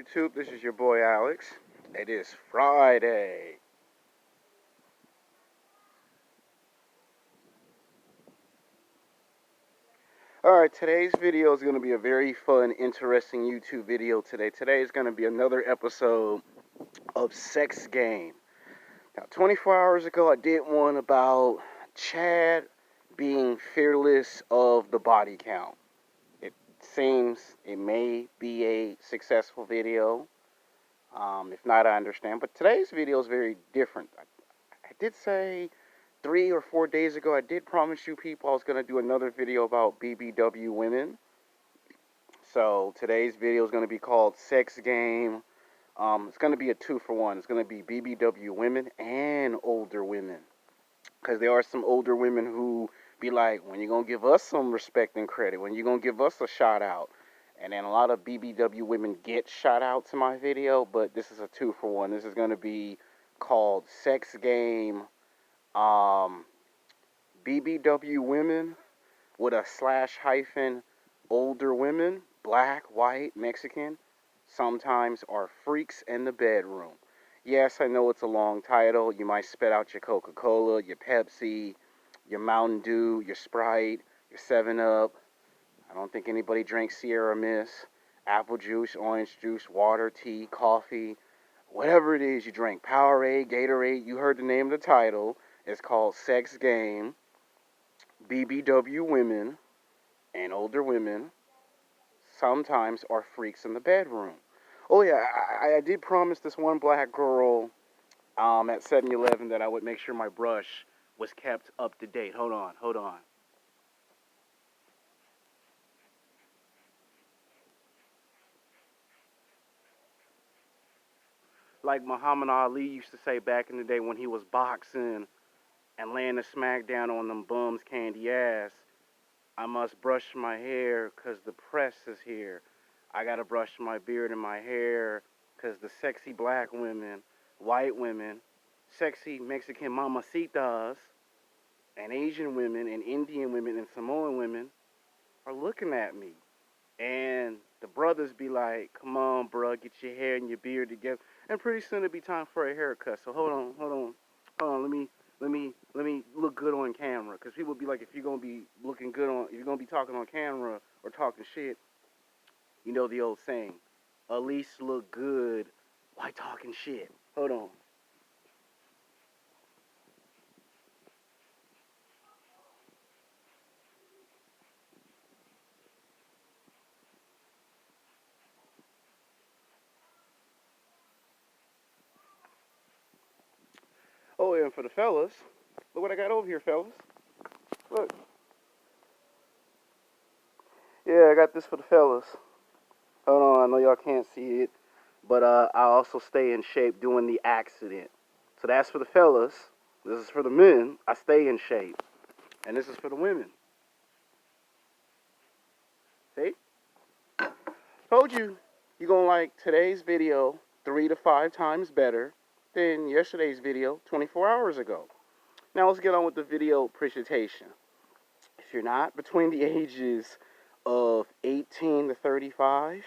YouTube? This is your boy Alex. It is Friday. Alright, today's video is going to be a very fun, interesting YouTube video today. Today is going to be another episode of Sex Game. Now, 24 hours ago, I did one about Chad being fearless of the body count. It seems it may be a successful video. If not, I understand. But today's video is very different. I did say 3 or 4 days ago, I did promise you people I was going to do another video about BBW women. So today's video is going to be called Sex Game. It's going to be a 2-for-1. It's going to be BBW women and older women. Because there are some older women who be like, when you going to give us some respect and credit? When you going to give us a shout out? And then a lot of BBW women get shout out to my video, but this is a 2-for-1. This is going to be called Sex Game BBW women with a / older women, black, white, Mexican, sometimes are freaks in the bedroom. Yes, I know it's a long title. You might spit out your Coca-Cola, your Pepsi, your Mountain Dew, your Sprite, your 7-Up. I don't think anybody drinks Sierra Mist, apple juice, orange juice, water, tea, coffee, whatever it is you drink. Powerade, Gatorade, you heard the name of the title. It's called Sex Game. BBW women and older women sometimes are freaks in the bedroom. Oh yeah, I did promise this one black girl at 7-Eleven that I would make sure my brush was kept up to date. Hold on. Like Muhammad Ali used to say back in the day when he was boxing and laying the smack down on them bums' candy ass, I must brush my hair 'cause the press is here. I gotta brush my beard and my hair 'cause the sexy black women, white women, sexy Mexican mamacitas, and Asian women and Indian women and Samoan women are looking at me. And the brothers be like, come on, bruh, get your hair and your beard together. And pretty soon it'll be time for a haircut. So hold on. Let me look good on camera. Because people be like, if you're going to be looking good on, if you're going to be talking on camera or talking shit, you know the old saying, at least look good while talking shit. Hold on. Oh, and for the fellas, look what I got over here, fellas. Look. Yeah, I got this for the fellas. Hold on, I know y'all can't see it, but I also stay in shape doing the accident. So that's for the fellas. This is for the men. I stay in shape. And this is for the women. See? Told you, you're going to like today's video 3 to 5 times better than yesterday's video 24 hours ago. Now let's get on with the video presentation. If you're not between the ages of 18 to 35,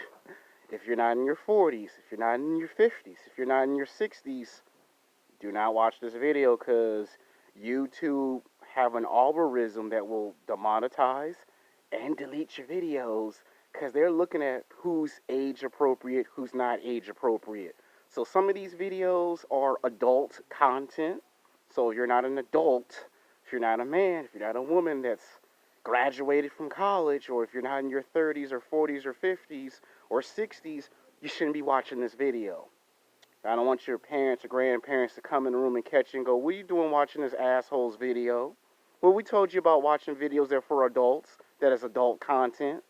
if you're not in your 40s, if you're not in your 50s, if you're not in your 60s, do not watch this video because YouTube have an algorithm that will demonetize and delete your videos because they're looking at who's age appropriate, who's not age appropriate. So some of these videos are adult content. So if you're not an adult, if you're not a man, if you're not a woman that's graduated from college, or if you're not in your 30s or 40s or 50s or 60s, you shouldn't be watching this video. I don't want your parents or grandparents to come in the room and catch you and go, what are you doing watching this asshole's video? Well, we told you about watching videos that are for adults, that is adult content.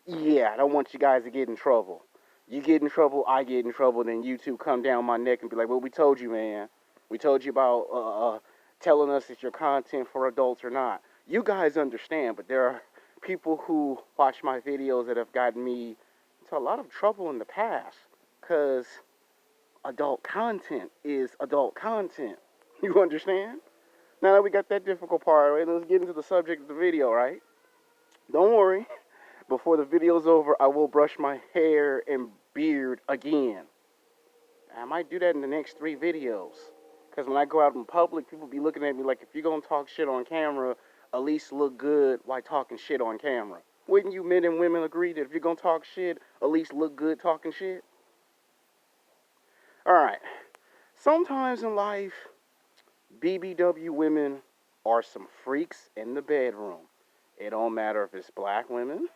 Yeah, I don't want you guys to get in trouble. You get in trouble, I get in trouble, then YouTube come down my neck and be like, well, we told you, man. We told you about telling us if your content for adults or not. You guys understand, but there are people who watch my videos that have gotten me into a lot of trouble in the past because adult content is adult content. You understand? Now that we got that difficult part, right, let's get into the subject of the video, right? Don't worry. Before the video's over, I will brush my hair and beard again. I might do that in the next 3 videos. Because when I go out in public, people be looking at me like, if you're going to talk shit on camera, at least look good while talking shit on camera. Wouldn't you men and women agree that if you're going to talk shit, at least look good talking shit? Alright. Sometimes in life, BBW women are some freaks in the bedroom. It don't matter if it's black women.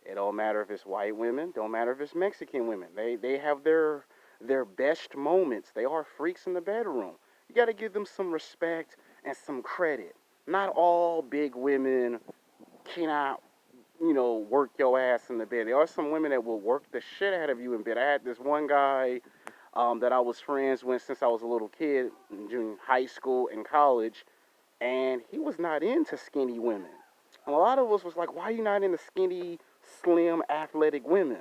It don't matter if it's white women. Don't matter if it's Mexican women. They have their best moments. They are freaks in the bedroom. You got to give them some respect and some credit. Not all big women cannot, work your ass in the bed. There are some women that will work the shit out of you in bed. I had this one guy that I was friends with since I was a little kid, during high school and college, and he was not into skinny women. And a lot of us was like, why are you not into skinny, slim, athletic women?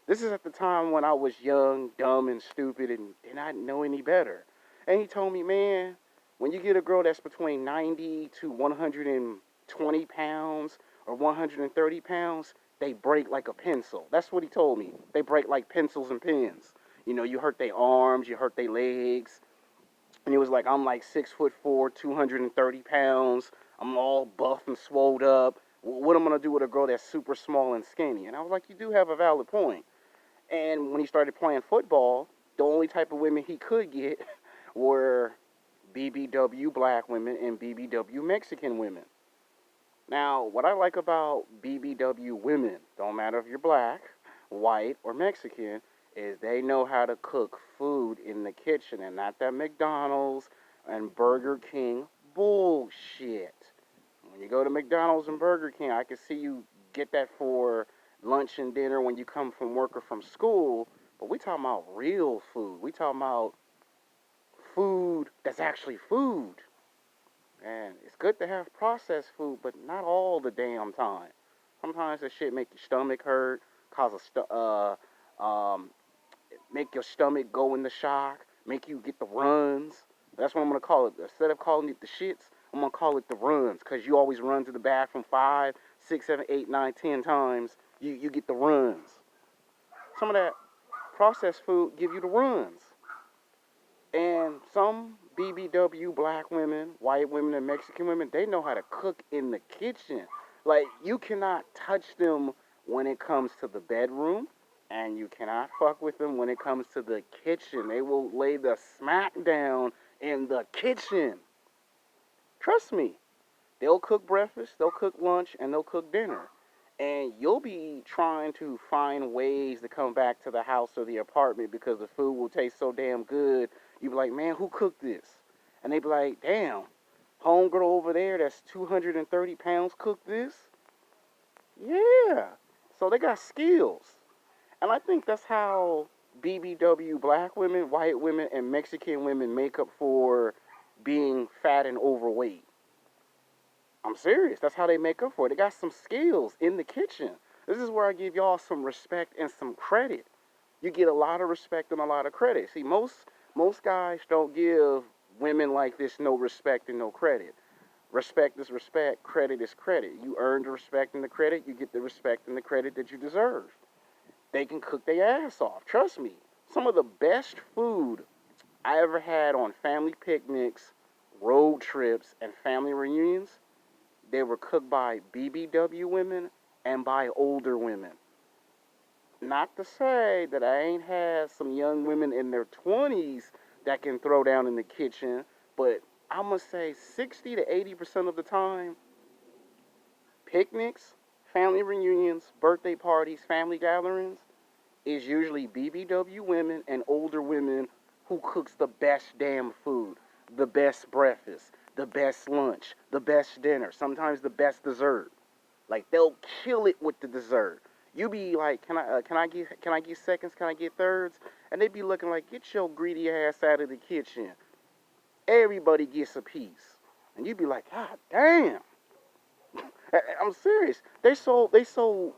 This is at the time when I was young, dumb, and stupid and did not know any better. And he told me, man, when you get a girl that's between 90 to 120 pounds or 130 pounds, they break like a pencil. That's what he told me. They break like pencils and pens. You hurt their arms, you hurt their legs. And he was like, I'm like 6'4", 230 pounds. I'm all buff and swolled up. What am I going to do with a girl that's super small and skinny? And I was like, you do have a valid point. And when he started playing football, the only type of women he could get were BBW black women and BBW Mexican women. Now, what I like about BBW women, don't matter if you're black, white, or Mexican, is they know how to cook food in the kitchen and not that McDonald's and Burger King bullshit. When you go to McDonald's and Burger King, I can see you get that for lunch and dinner when you come from work or from school, but we talking about real food. We talking about food that's actually food. And it's good to have processed food, but not all the damn time. Sometimes that shit make your stomach hurt, make your stomach go into shock, make you get the runs. That's what I'm gonna call it. Instead of calling it the shits, I'm gonna call it the runs, because you always run to the bathroom 5, 6, 7, 8, 9, 10 times. You get the runs. Some of that processed food give you the runs. And some BBW black women, white women, and Mexican women, they know how to cook in the kitchen. Like, you cannot touch them when it comes to the bedroom, and you cannot fuck with them when it comes to the kitchen. They will lay the smack down in the kitchen. Trust me. They'll cook breakfast, they'll cook lunch, and they'll cook dinner. And you'll be trying to find ways to come back to the house or the apartment because the food will taste so damn good. You be like, man, who cooked this? And they be like, damn, homegirl over there that's 230 pounds cooked this? Yeah. So they got skills. And I think that's how BBW black women, white women, and Mexican women make up for being fat and overweight. I'm serious. That's how they make up for it. They got some skills in the kitchen. This is where I give y'all some respect and some credit. You get a lot of respect and a lot of credit. See, most guys don't give women like this no respect and no credit. Respect is respect. Credit is credit. You earn the respect and the credit. You get the respect and the credit that you deserve. They can cook their ass off. Trust me. Some of the best food I ever had on family picnics, road trips, and family reunions, they were cooked by BBW women and by older women. Not to say that I ain't had some young women in their 20s that can throw down in the kitchen, but I'm going to say 60 to 80% of the time, picnics, family reunions, birthday parties, family gatherings, is usually BBW women and older women who cooks the best damn food, the best breakfast, the best lunch, the best dinner, sometimes the best dessert. Like, they'll kill it with the dessert. You be like, can I get seconds? Can I get thirds? And they be looking like, get your greedy ass out of the kitchen. Everybody gets a piece, and you be like, God damn. I'm serious. They so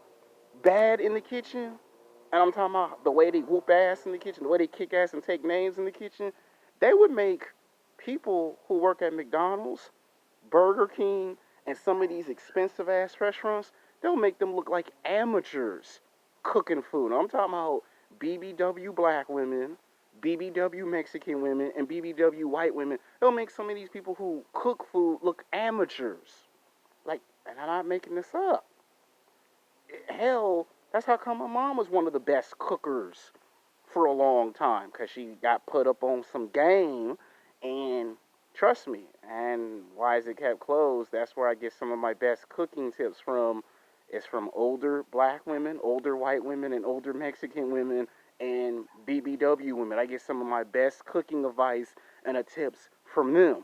bad in the kitchen, and I'm talking about the way they whoop ass in the kitchen, the way they kick ass and take names in the kitchen. They would make people who work at McDonald's, Burger King, and some of these expensive ass restaurants, they'll make them look like amateurs cooking food. I'm talking about BBW black women, BBW Mexican women, and BBW white women. It'll make some of these people who cook food look amateurs. Like, and I'm not making this up. Hell, that's how come my mom was one of the best cookers for a long time, because she got put up on some game, and trust me, and why is it kept closed? That's where I get some of my best cooking tips from. It's from older black women, older white women, and older Mexican women, and BBW women. I get some of my best cooking advice and tips from them.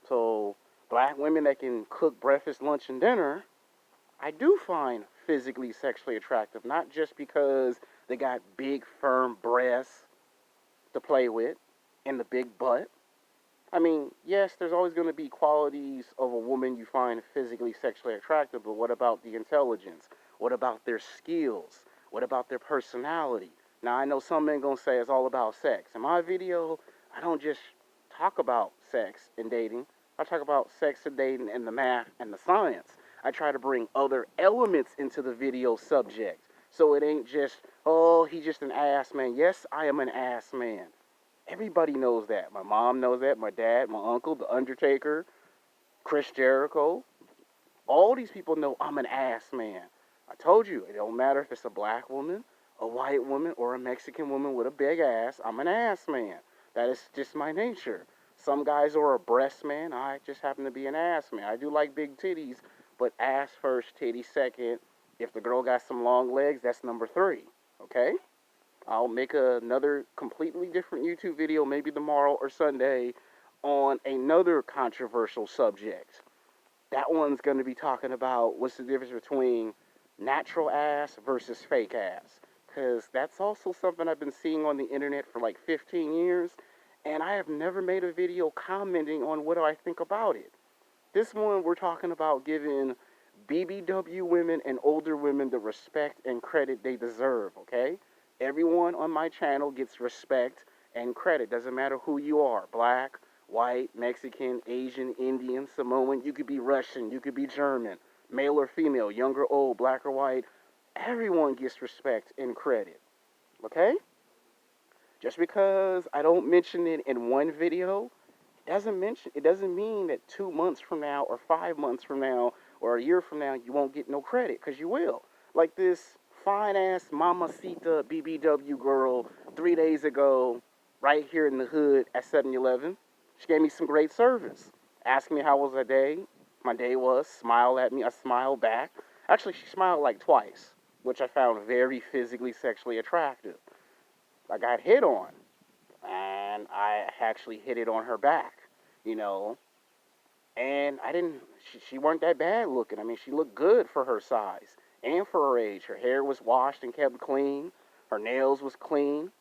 So black women that can cook breakfast, lunch, and dinner, I do find physically sexually attractive, not just because they got big, firm breasts to play with and the big butt. I mean, yes, there's always going to be qualities of a woman you find physically sexually attractive, but what about the intelligence? What about their skills? What about their personality? Now, I know some men going to say it's all about sex. In my video, I don't just talk about sex and dating. I talk about sex and dating and the math and the science. I try to bring other elements into the video subject. So it ain't just, oh, he's just an ass man. Yes, I am an ass man. Everybody knows that. My mom knows that. My dad, my uncle, The Undertaker, Chris Jericho. All these people know I'm an ass man. I told you, it don't matter if it's a black woman, a white woman, or a Mexican woman with a big ass. I'm an ass man. That is just my nature. Some guys are a breast man. I just happen to be an ass man. I do like big titties, but ass first, titty second. If the girl got some long legs, that's number 3. Okay? I'll make another completely different YouTube video, maybe tomorrow or Sunday, on another controversial subject. That one's going to be talking about what's the difference between natural ass versus fake ass. Because that's also something I've been seeing on the internet for like 15 years, and I have never made a video commenting on what do I think about it. This one, we're talking about giving BBW women and older women the respect and credit they deserve, okay? Everyone on my channel gets respect and credit. Doesn't matter who you are. Black, white, Mexican, Asian, Indian, Samoan. You could be Russian. You could be German. Male or female. Young or old. Black or white. Everyone gets respect and credit. Okay? Just because I don't mention it in one video, it doesn't mean that 2 months from now or 5 months from now or a year from now you won't get no credit, because you will. Like this fine ass Mamacita BBW girl 3 days ago right here in the hood at 7-Eleven. She gave me some great service. Asked me how was her day. My day was, smiled at me, I smiled back. Actually, she smiled like twice, which I found very physically sexually attractive. I got hit on, and I actually hit it on her back, you know. And she weren't that bad looking. I mean, she looked good for her size and for her age. Her hair was washed and kept clean. Her nails was clean.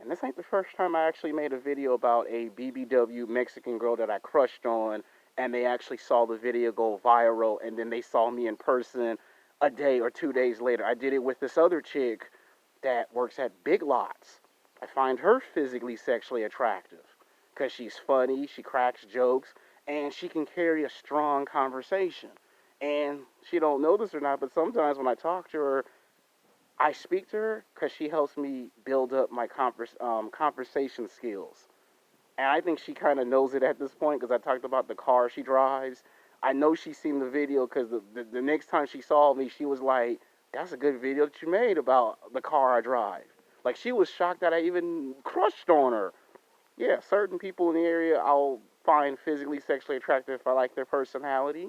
And this ain't the first time I actually made a video about a BBW Mexican girl that I crushed on, and they actually saw the video go viral, and then they saw me in person a day or 2 days later. I did it with this other chick that works at Big Lots. I find her physically sexually attractive because she's funny, she cracks jokes, and she can carry a strong conversation. And she don't know this or not, but sometimes when I talk to her, I speak to her because she helps me build up my conversation skills. And I think she kind of knows it at this point because I talked about the car she drives. I know she's seen the video because the next time she saw me, she was like, that's a good video that you made about the car I drive. Like, she was shocked that I even crushed on her. Yeah, certain people in the area I'll find physically sexually attractive if I like their personality.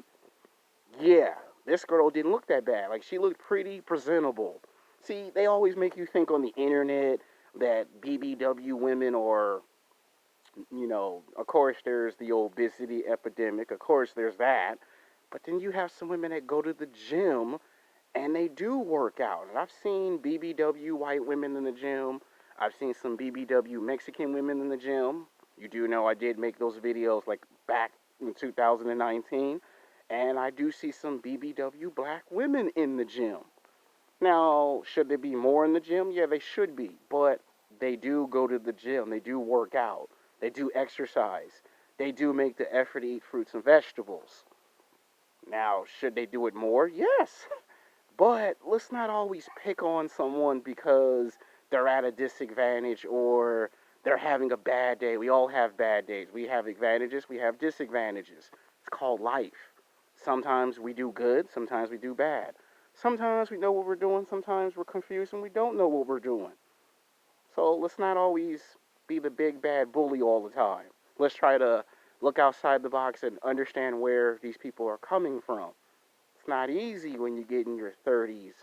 Yeah, this girl didn't look that bad. Like, she looked pretty presentable. See, they always make you think on the internet that BBW women are, you know, of course there's the obesity epidemic. Of course there's that. But then you have some women that go to the gym and they do work out. And I've seen BBW white women in the gym. I've seen some BBW Mexican women in the gym. You do know I did make those videos like back in 2019. And I do see some BBW black women in the gym. Now, should there be more in the gym? Yeah, they should be. But they do go to the gym. They do work out. They do exercise. They do make the effort to eat fruits and vegetables. Now, should they do it more? Yes. But let's not always pick on someone because they're at a disadvantage or they're having a bad day. We all have bad days. We have advantages, we have disadvantages. It's called life. Sometimes we do good, sometimes we do bad. Sometimes we know what we're doing, sometimes we're confused and we don't know what we're doing. So let's not always be the big bad bully all the time. Let's try to look outside the box and understand where these people are coming from. It's not easy when you get in your 30s,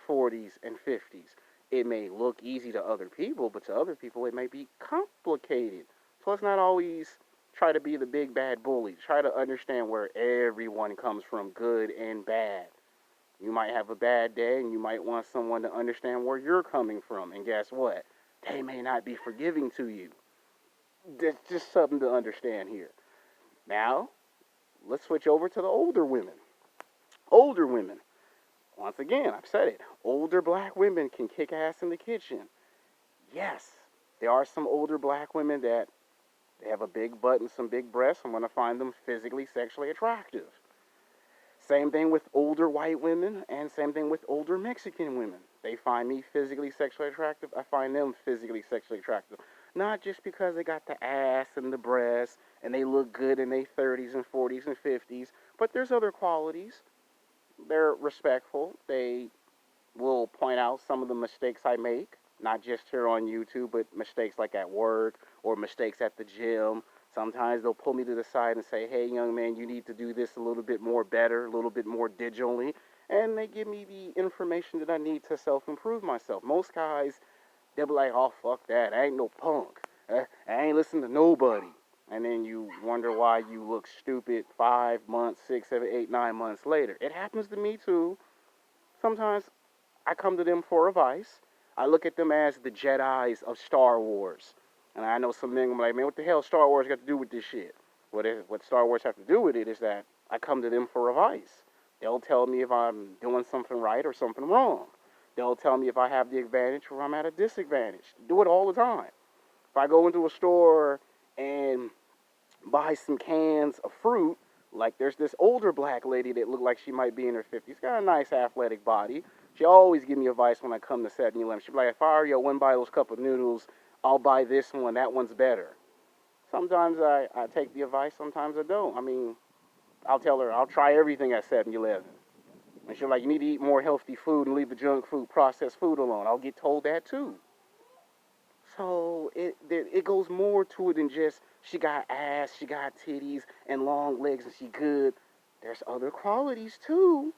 40s, and 50s. It may look easy to other people, but to other people it may be complicated. So let's not always try to be the big bad bully. Try to understand where everyone comes from, good and bad. You might have a bad day and you might want someone to understand where you're coming from. And guess what? They may not be forgiving to you. That's just something to understand here. Now, let's switch over to the older women. Older women. Once again, I've said it. Older black women can kick ass in the kitchen. Yes, there are some older black women that they have a big butt and some big breasts. I'm going to find them physically, sexually attractive. Same thing with older white women, and same thing with older Mexican women. They find me physically, sexually attractive. I find them physically, sexually attractive. Not just because they got the ass and the breasts and they look good in their 30s and 40s and 50s, but there's other qualities. They're respectful. They will point out some of the mistakes I make, not just here on YouTube, but mistakes like at work or mistakes at the gym. Sometimes they'll pull me to the side and say, hey, young man, you need to do this a little bit more better, a little bit more digitally. And they give me the information that I need to self-improve myself. Most guys, they'll be like, oh, fuck that. I ain't no punk. I ain't listening to nobody. And then you wonder why you look stupid 5 months, 6, 7, 8, 9 months later. It happens to me too. Sometimes I come to them for advice. I look at them as the Jedis of Star Wars. And I know some men are like, man, what the hell Star Wars got to do with this shit? What Star Wars have to do with it is that I come to them for advice. They'll tell me if I'm doing something right or something wrong. They'll tell me if I have the advantage or I'm at a disadvantage. Do it all the time. If I go into a store and buy some cans of fruit, like there's this older black lady that looked like she might be in her 50s, got a nice athletic body. She always give me advice when I come to 7-Eleven. She'll be like, if I were you, I wouldn't buy those cup of noodles. I'll buy this one. That one's better. Sometimes I take the advice. Sometimes I don't. I mean, I'll tell her, I'll try everything at 7-Eleven. And she'll like, you need to eat more healthy food and leave the junk food, processed food alone. I'll get told that too. So it goes more to it than just she got ass, she got titties, and long legs, and she good. There's other qualities too.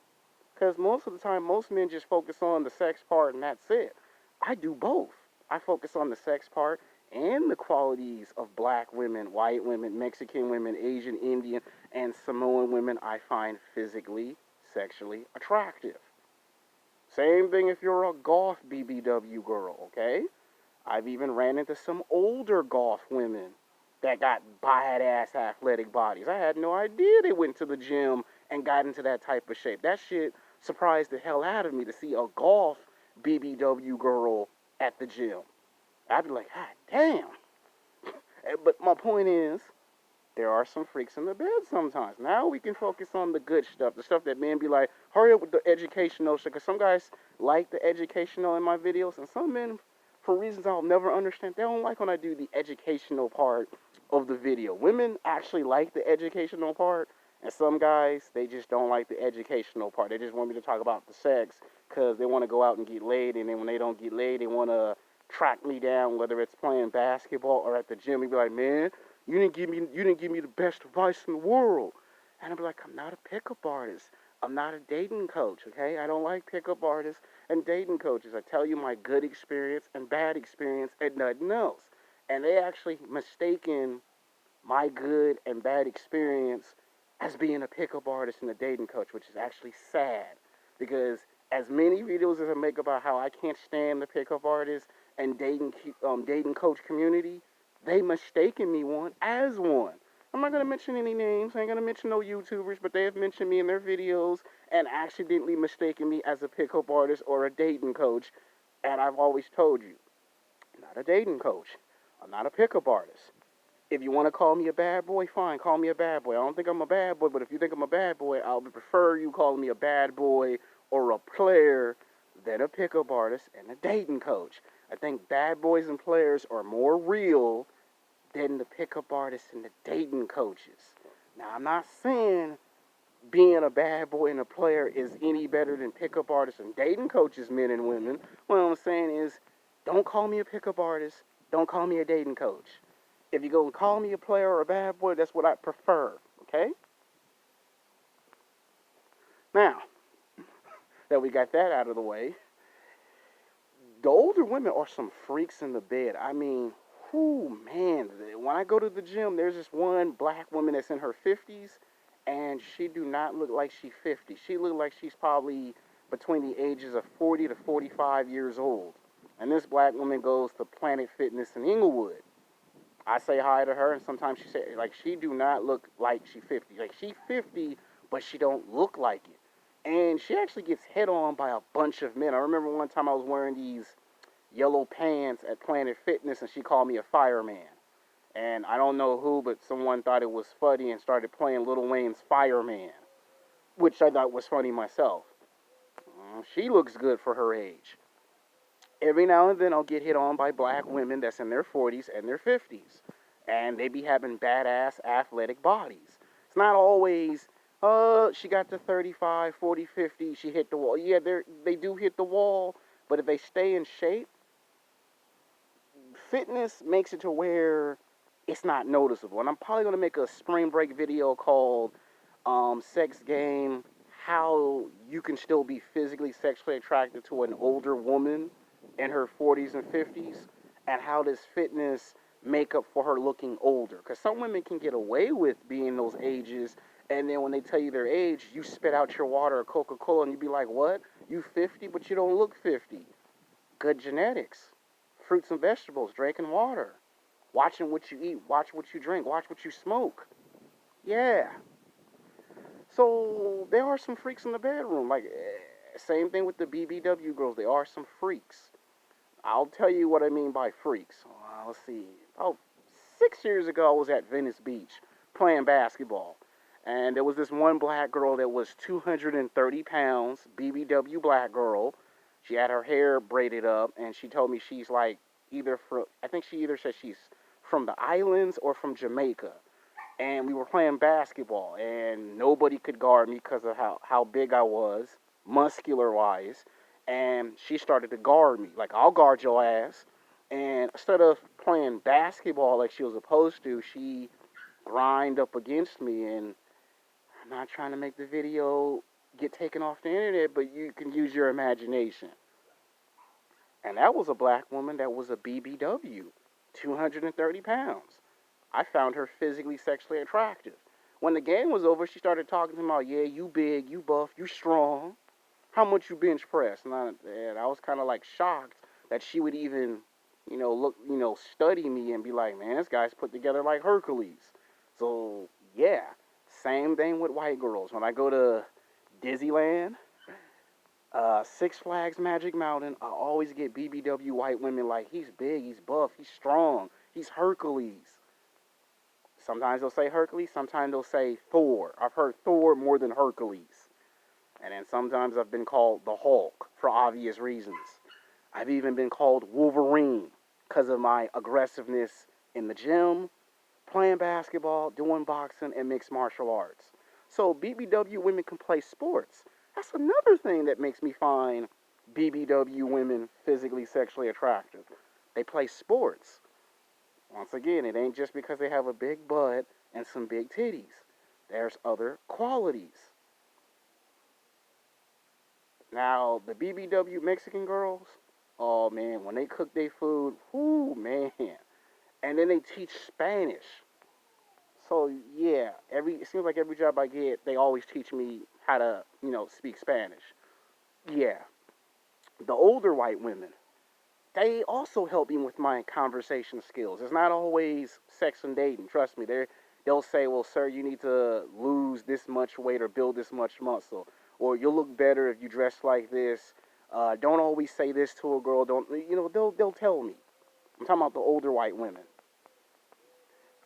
Because most of the time, most men just focus on the sex part and that's it. I do both. I focus on the sex part and the qualities of black women, white women, Mexican women, Asian, Indian, and Samoan women I find physically, sexually attractive. Same thing if you're a golf BBW girl, okay? I've even ran into some older golf women that got badass athletic bodies. I had no idea they went to the gym and got into that type of shape. That shit surprised the hell out of me to see a golf BBW girl at the gym. I'd be like, God damn. But my point is, there are some freaks in the bed sometimes. Now we can focus on the good stuff, the stuff that men be like, hurry up with the educational shit. Because some guys like the educational in my videos, and some men, for reasons I'll never understand, they don't like when I do the educational part of the video. Women actually like the educational part, and some guys, they just don't like the educational part. They just want me to talk about the sex because they want to go out and get laid, and then when they don't get laid, they want to track me down, whether it's playing basketball or at the gym. They be like, man, you didn't give me the best advice in the world. And I'd be like, I'm not a pickup artist. I'm not a dating coach, okay? I don't like pickup artists and dating coaches. I tell you my good experience and bad experience and nothing else. And they actually mistaken my good and bad experience as being a pickup artist and a dating coach, which is actually sad. Because as many videos as I make about how I can't stand the pickup artist and dating coach community, they mistaken me one as one. I'm not gonna mention any names. I ain't gonna mention no YouTubers, but they have mentioned me in their videos and accidentally mistaken me as a pickup artist or a dating coach. And I've always told you, I'm not a dating coach. I'm not a pickup artist. If you want to call me a bad boy, fine, call me a bad boy. I don't think I'm a bad boy, but if you think I'm a bad boy, I'll prefer you calling me a bad boy or a player than a pickup artist and a dating coach. I think bad boys and players are more real than the pickup artists and the dating coaches. Now, I'm not saying being a bad boy and a player is any better than pickup artists and dating coaches, men and women. What I'm saying is, don't call me a pickup artist. Don't call me a dating coach. If you're going to call me a player or a bad boy, that's what I prefer. Okay? Now, that we got that out of the way, the older women are some freaks in the bed. I mean, whoo, man. When I go to the gym, there's this one black woman that's in her 50s, and she do not look like she's 50. She look like she's probably between the ages of 40 to 45 years old. And this black woman goes to Planet Fitness in Inglewood. I say hi to her, and sometimes she say, like, she do not look like she 50. Like, she 50, but she don't look like it. And she actually gets hit on by a bunch of men. I remember one time I was wearing these yellow pants at Planet Fitness, and she called me a fireman. And I don't know who, but someone thought it was funny and started playing Lil Wayne's Fireman, which I thought was funny myself. She looks good for her age. Every now and then I'll get hit on by black women that's in their 40s and their 50s. And they be having badass athletic bodies. It's not always, she got to 35, 40, 50, she hit the wall. Yeah, they do hit the wall, but if they stay in shape, fitness makes it to where it's not noticeable. And I'm probably going to make a spring break video called Sex Game, how you can still be physically sexually attracted to an older woman in her 40s and 50s, and how does fitness make up for her looking older. Because some women can get away with being those ages, and then when they tell you their age, you spit out your water or Coca-Cola, and you be like, what? You 50, but you don't look 50. Good genetics. Fruits and vegetables, drinking water. Watching what you eat, watch what you drink, watch what you smoke. Yeah. So there are some freaks in the bedroom. Like, same thing with the BBW girls. There are some freaks. I'll tell you what I mean by freaks. Let's see. About 6 years ago, I was at Venice Beach playing basketball. And there was this one black girl that was 230 pounds, BBW black girl. She had her hair braided up, and she told me she's like I think she either said she's from the islands or from Jamaica. And we were playing basketball, and nobody could guard me because of how big I was, muscular wise. And she started to guard me, like, I'll guard your ass. And instead of playing basketball like she was supposed to, she grind up against me. And I'm not trying to make the video get taken off the internet, but you can use your imagination. And that was a black woman that was a BBW, 230 pounds. I found her physically, sexually attractive. When the game was over, she started talking to me about, yeah, you big, you buff, you strong. How much you bench press? And I was kind of like shocked that she would even, look, study me and be like, man, this guy's put together like Hercules. So, yeah, same thing with white girls. When I go to Disneyland, Six Flags Magic Mountain, I always get BBW white women like, he's big, he's buff, he's strong, he's Hercules. Sometimes they'll say Hercules, sometimes they'll say Thor. I've heard Thor more than Hercules. And then sometimes I've been called the Hulk for obvious reasons. I've even been called Wolverine because of my aggressiveness in the gym, playing basketball, doing boxing, and mixed martial arts. So BBW women can play sports. That's another thing that makes me find BBW women physically, sexually attractive. They play sports. Once again, it ain't just because they have a big butt and some big titties. There's other qualities. Now, the BBW Mexican girls, oh man, when they cook their food, whoo man. And then they teach Spanish. So yeah, it seems like every job I get, they always teach me how to, speak Spanish. Yeah. The older white women, they also help me with my conversation skills. It's not always sex and dating. Trust me. They'll say, well, sir, you need to lose this much weight or build this much muscle. Or you'll look better if you dress like this. Don't always say this to a girl. They'll tell me. I'm talking about the older white women.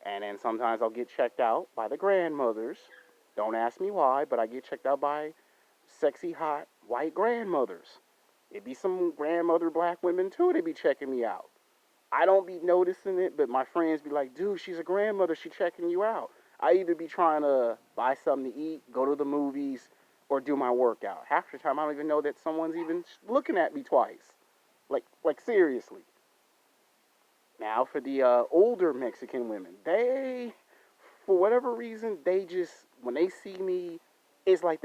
And then sometimes I'll get checked out by the grandmothers. Don't ask me why, but I get checked out by sexy, hot white grandmothers. It be some grandmother black women too. They be checking me out. I don't be noticing it, but my friends be like, dude, she's a grandmother. She checking you out. I either be trying to buy something to eat, go to the movies, or do my workout. Half the time, I don't even know that someone's even looking at me twice. Like seriously. Now for the older Mexican women, they, for whatever reason, they just when they see me, it's like